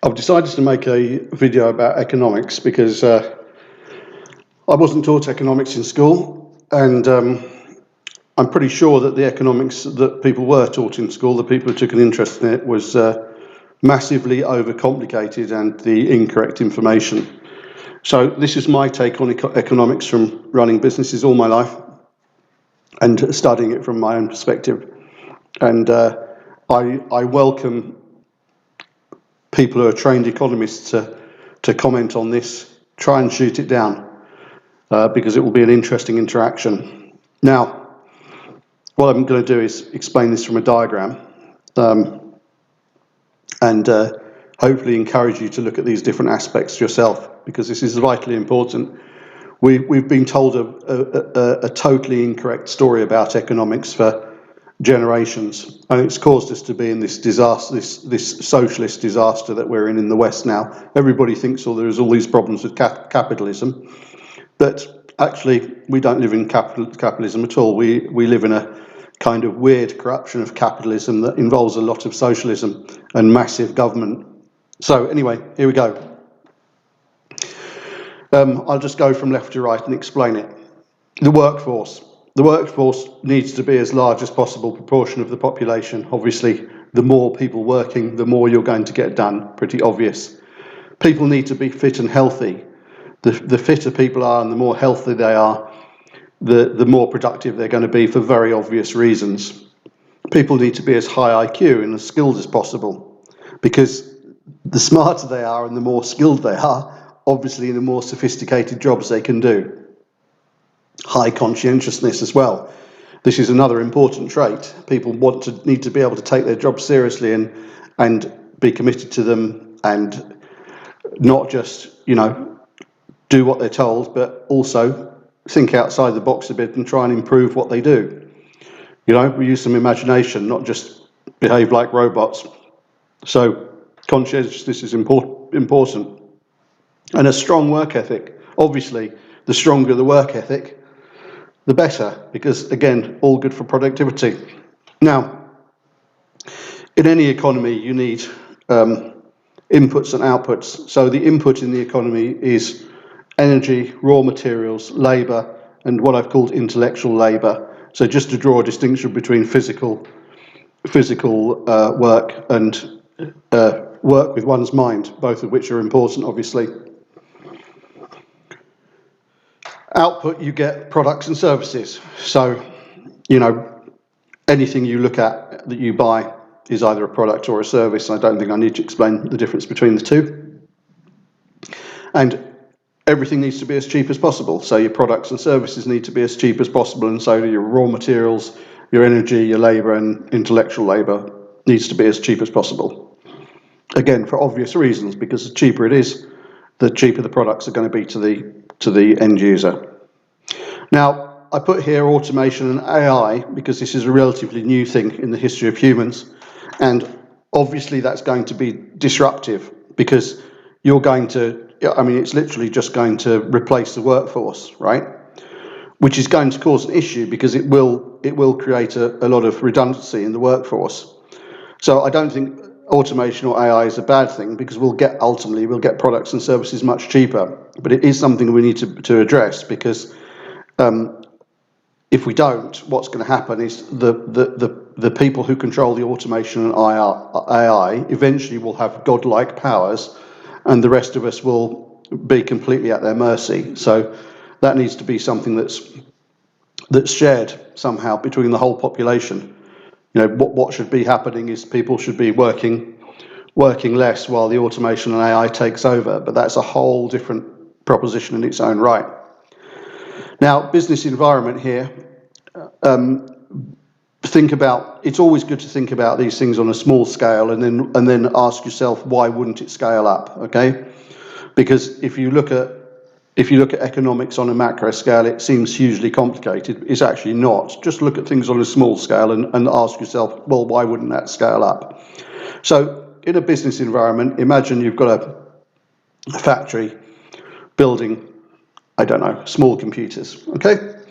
I've decided to make a video about economics because I wasn't taught economics in school, and I'm pretty sure that the economics that people were taught in school, the people who took an interest in it, was massively overcomplicated and the incorrect information. So this is my take on economics from running businesses all my life and studying it from my own perspective. And I welcome people who are trained economists to comment on this, try and shoot it down, because it will be an interesting interaction. Now, what I'm going to do is explain this from a diagram, and hopefully encourage you to look at these different aspects yourself, because this is vitally important. We've been told a totally incorrect story about economics for generations, and it's caused us to be in this disaster, this socialist disaster that we're in the West now. Everybody thinks, oh, there's all these problems with capitalism, but actually we don't live in capitalism at all. We live in a kind of weird corruption of capitalism that involves a lot of socialism and massive government. So anyway, here we go. I'll just go from left to right and explain it. The workforce. The workforce needs to be as large as possible proportion of the population. Obviously, the more people working, the more you're going to get done. Pretty obvious. People need to be fit and healthy. The fitter people are and the more healthy they are, the more productive they're going to be for very obvious reasons. People need to be as high IQ and as skilled as possible, because the smarter they are and the more skilled they are, obviously the more sophisticated jobs they can do. High conscientiousness as well. This is another important trait. People need to be able to take their jobs seriously and be committed to them, and not just, do what they're told, but also think outside the box a bit and try and improve what they do. We use some imagination, not just behave like robots. So conscientiousness is important. And a strong work ethic. Obviously, the stronger the work ethic, the better, because again, all good for productivity. Now, in any economy, you need inputs and outputs. So the input in the economy is energy, raw materials, labour, and what I've called intellectual labour. So just to draw a distinction between physical work and work with one's mind, both of which are important, obviously. Output, you get products and services. So, anything you look at that you buy is either a product or a service. I don't think I need to explain the difference between the two. And everything needs to be as cheap as possible. So your products and services need to be as cheap as possible, and so do your raw materials, your energy, your labour, and intellectual labour needs to be as cheap as possible. Again, for obvious reasons, because the cheaper it is, the cheaper the products are going to be to the end user. Now, I put here automation and AI because this is a relatively new thing in the history of humans, and obviously that's going to be disruptive, because it's literally just going to replace the workforce, right? Which is going to cause an issue, because it will create a lot of redundancy in the workforce. So I don't think automation or AI is a bad thing, because we'll get products and services much cheaper. But it is something we need to address, because if we don't, what's going to happen is the people who control the automation and AI eventually will have godlike powers, and the rest of us will be completely at their mercy. So that needs to be something that's shared somehow between the whole population. What should be happening is people should be working less while the automation and AI takes over, but that's a whole different proposition in its own right. Now, business environment here. It's always good to think about these things on a small scale, and then ask yourself, why wouldn't it scale up? Okay, because if you look at economics on a macro scale, it seems hugely complicated. It's actually not. Just look at things on a small scale and ask yourself, well, why wouldn't that scale up? So in a business environment, imagine you've got a factory building, small computers, okay?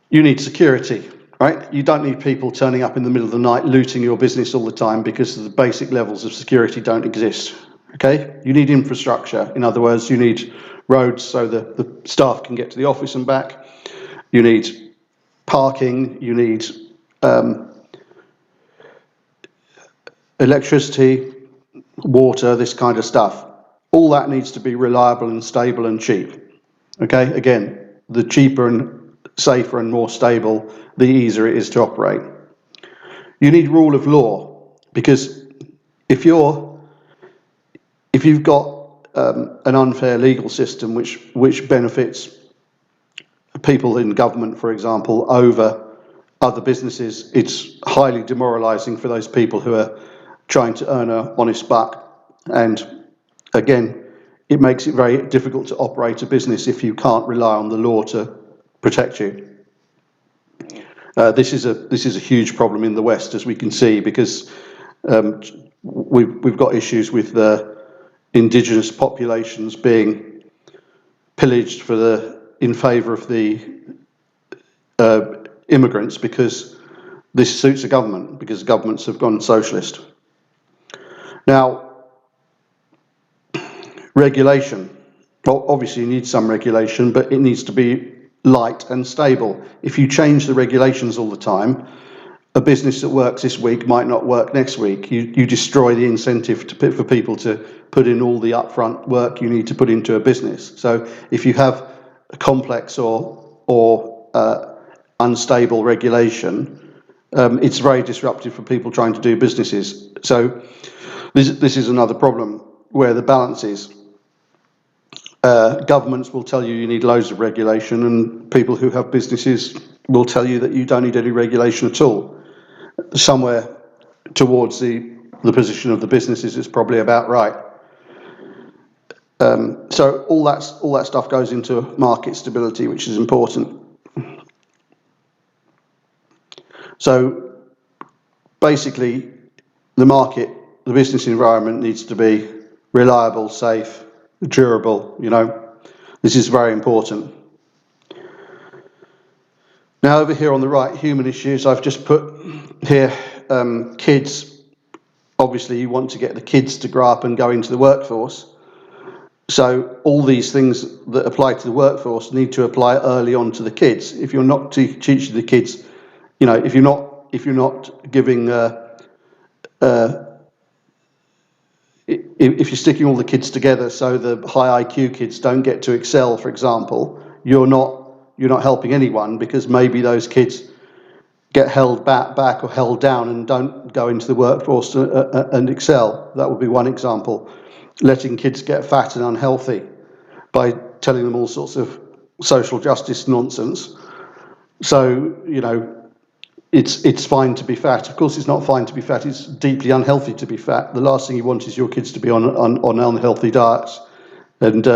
You need security, right? You don't need people turning up in the middle of the night looting your business all the time, because the basic levels of security don't exist. Okay, you need infrastructure. In other words, you need roads so that the staff can get to the office and back. You need parking. You need electricity, water, this kind of stuff. All that needs to be reliable and stable and cheap. Okay, again, the cheaper and safer and more stable, the easier it is to operate. You need rule of law, because if you've got an unfair legal system which benefits people in government, for example, over other businesses, it's highly demoralising for those people who are trying to earn an honest buck. And again, it makes it very difficult to operate a business if you can't rely on the law to protect you. This is a huge problem in the West, as we can see, because we've got issues with the indigenous populations being pillaged in favour of the immigrants, because this suits the government, because governments have gone socialist. Now, regulation. Well, obviously you need some regulation, but it needs to be light and stable. If you change the regulations all the time, a business that works this week might not work next week. You destroy the incentive for people to put in all the upfront work you need to put into a business. So if you have a complex or unstable regulation, it's very disruptive for people trying to do businesses. So this is another problem where the balance is. Governments will tell you need loads of regulation, and people who have businesses will tell you that you don't need any regulation at all. Somewhere towards the position of the businesses is probably about right. So all that stuff goes into market stability, which is important. So basically, the business environment needs to be reliable, safe, durable. This is very important. Now over here on the right, human issues, I've just put here kids. Obviously you want to get the kids to grow up and go into the workforce. So all these things that apply to the workforce need to apply early on to the kids. If you're not teaching the kids, if you're not giving if you're sticking all the kids together so the high IQ kids don't get to excel, for example, you're not helping anyone, because maybe those kids get held back or held down and don't go into the workforce and excel. That would be one example. Letting kids get fat and unhealthy by telling them all sorts of social justice nonsense. So, it's fine to be fat. Of course, it's not fine to be fat. It's deeply unhealthy to be fat. The last thing you want is your kids to be on unhealthy diets and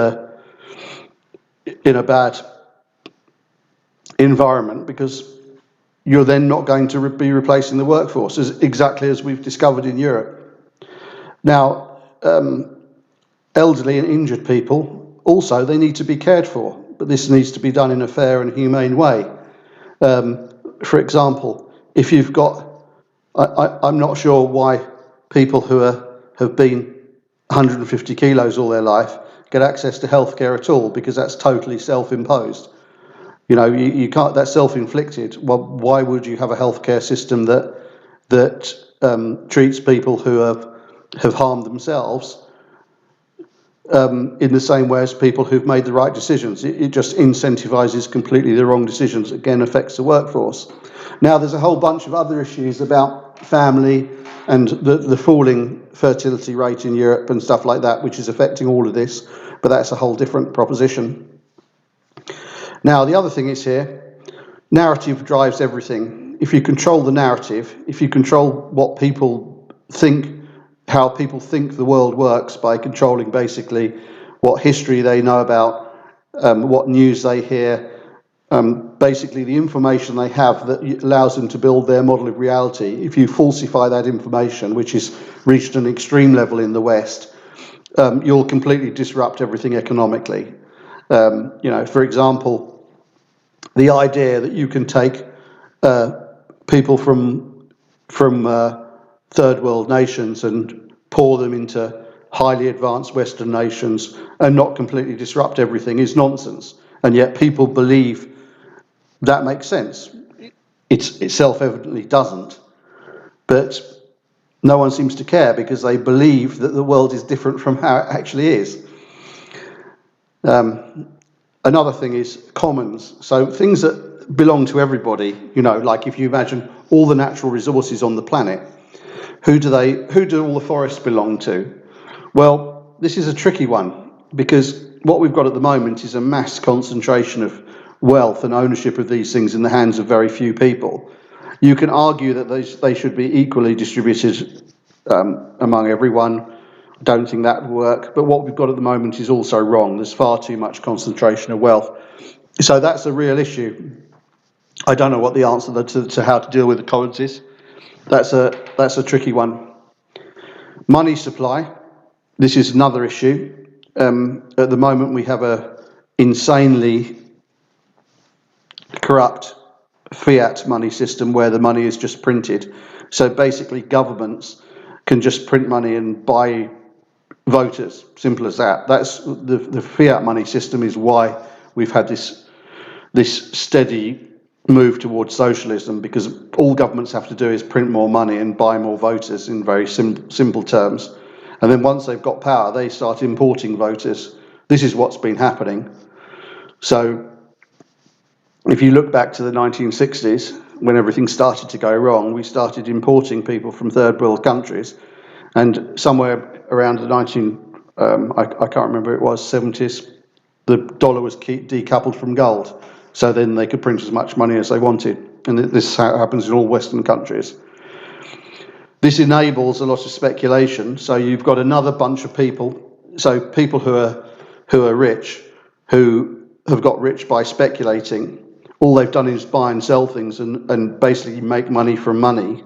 in a bad environment, because you're then not going to be replacing the workforce, exactly as we've discovered in Europe. Now, elderly and injured people, also, they need to be cared for, but this needs to be done in a fair and humane way. For example, if you've got, I'm not sure why people who have been 150 kilos all their life get access to healthcare at all, because that's totally self-imposed. You can't. That's self-inflicted. Well, why would you have a healthcare system that treats people who have harmed themselves in the same way as people who've made the right decisions? It just incentivizes completely the wrong decisions. Again, affects the workforce. Now, there's a whole bunch of other issues about family and the falling fertility rate in Europe and stuff like that, which is affecting all of this. But that's a whole different proposition. Now, the other thing is here, narrative drives everything. If you control the narrative, if you control what people think, how people think the world works by controlling basically what history they know about, what news they hear, basically the information they have that allows them to build their model of reality. If you falsify that information, which has reached an extreme level in the West, you'll completely disrupt everything economically. For example, the idea that you can take people from third world nations and pour them into highly advanced Western nations and not completely disrupt everything is nonsense. And yet people believe that makes sense. It self-evidently doesn't, but no one seems to care because they believe that the world is different from how it actually is. Another thing is commons. So things that belong to everybody, like if you imagine all the natural resources on the planet, who do all the forests belong to? Well, this is a tricky one because what we've got at the moment is a mass concentration of wealth and ownership of these things in the hands of very few people. You can argue that they should be equally distributed among everyone. I don't think that would work. But what we've got at the moment is also wrong. There's far too much concentration of wealth. So that's a real issue. I don't know what the answer to how to deal with the commons is. That's a tricky one. Money supply. This is another issue. At the moment, we have a insanely corrupt fiat money system where the money is just printed. So basically, governments can just print money and buy voters. Simple as that. That's the fiat money system is why we've had this steady move towards socialism, because all governments have to do is print more money and buy more voters in very simple terms. And then once they've got power, they start importing voters. This is what's been happening. So if you look back to the 1960s, when everything started to go wrong, we started importing people from third world countries. And somewhere around the I can't remember, it was 70s, the dollar was decoupled from gold. So then they could print as much money as they wanted. And this happens in all Western countries. This enables a lot of speculation. So you've got another bunch of people, so people who are rich, who have got rich by speculating. All they've done is buy and sell things and basically make money from money.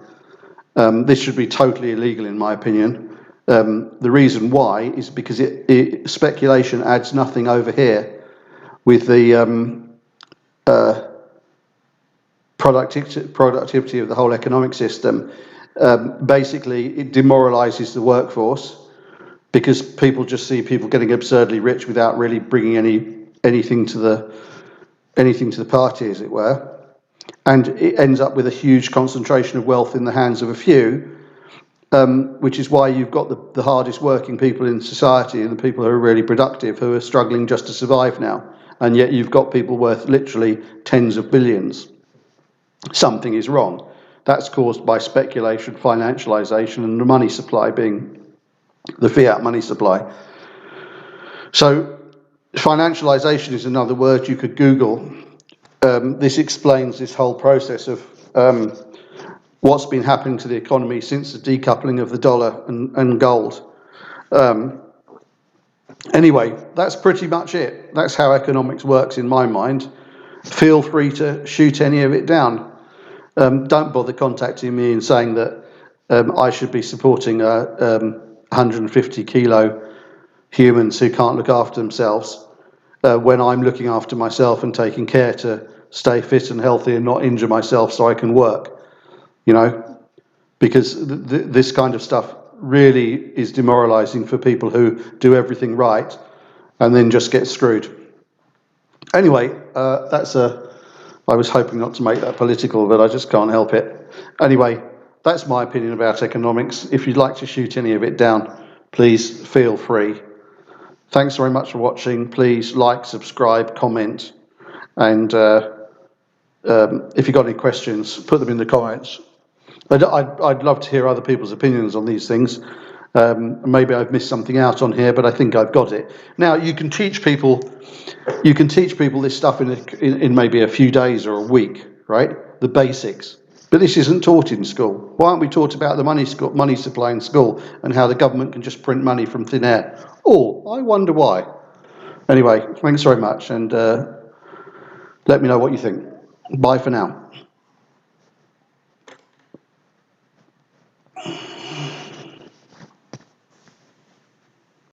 This should be totally illegal, in my opinion. The reason why is because speculation adds nothing over here with the productivity of the whole economic system. Basically, it demoralizes the workforce because people just see people getting absurdly rich without really bringing anything to the party, as it were. And it ends up with a huge concentration of wealth in the hands of a few, which is why you've got the hardest working people in society and the people who are really productive who are struggling just to survive now. And yet you've got people worth literally tens of billions. Something is wrong. That's caused by speculation, financialization, and the money supply being the fiat money supply. So financialization is another word you could Google. This explains this whole process of what's been happening to the economy since the decoupling of the dollar and gold. Anyway, that's pretty much it. That's how economics works in my mind. Feel free to shoot any of it down. Don't bother contacting me and saying that I should be supporting 150 kilo humans who can't look after themselves when I'm looking after myself and taking care to stay fit and healthy and not injure myself so I can work, because this kind of stuff really is demoralizing for people who do everything right and then just get screwed. Anyway, I was hoping not to make that political, but I just can't help it. Anyway, that's my opinion about economics. If you'd like to shoot any of it down, please feel free. Thanks very much for watching. Please like, subscribe, comment, and if you've got any questions, put them in the comments. I'd love to hear other people's opinions on these things. Maybe I've missed something out on here, but I think I've got it. Now, you can teach people this stuff in maybe a few days or a week, right? The basics. But this isn't taught in school. Why aren't we taught about the money supply in school and how the government can just print money from thin air? Oh, I wonder why. Anyway, thanks very much, and let me know what you think. Bye for now.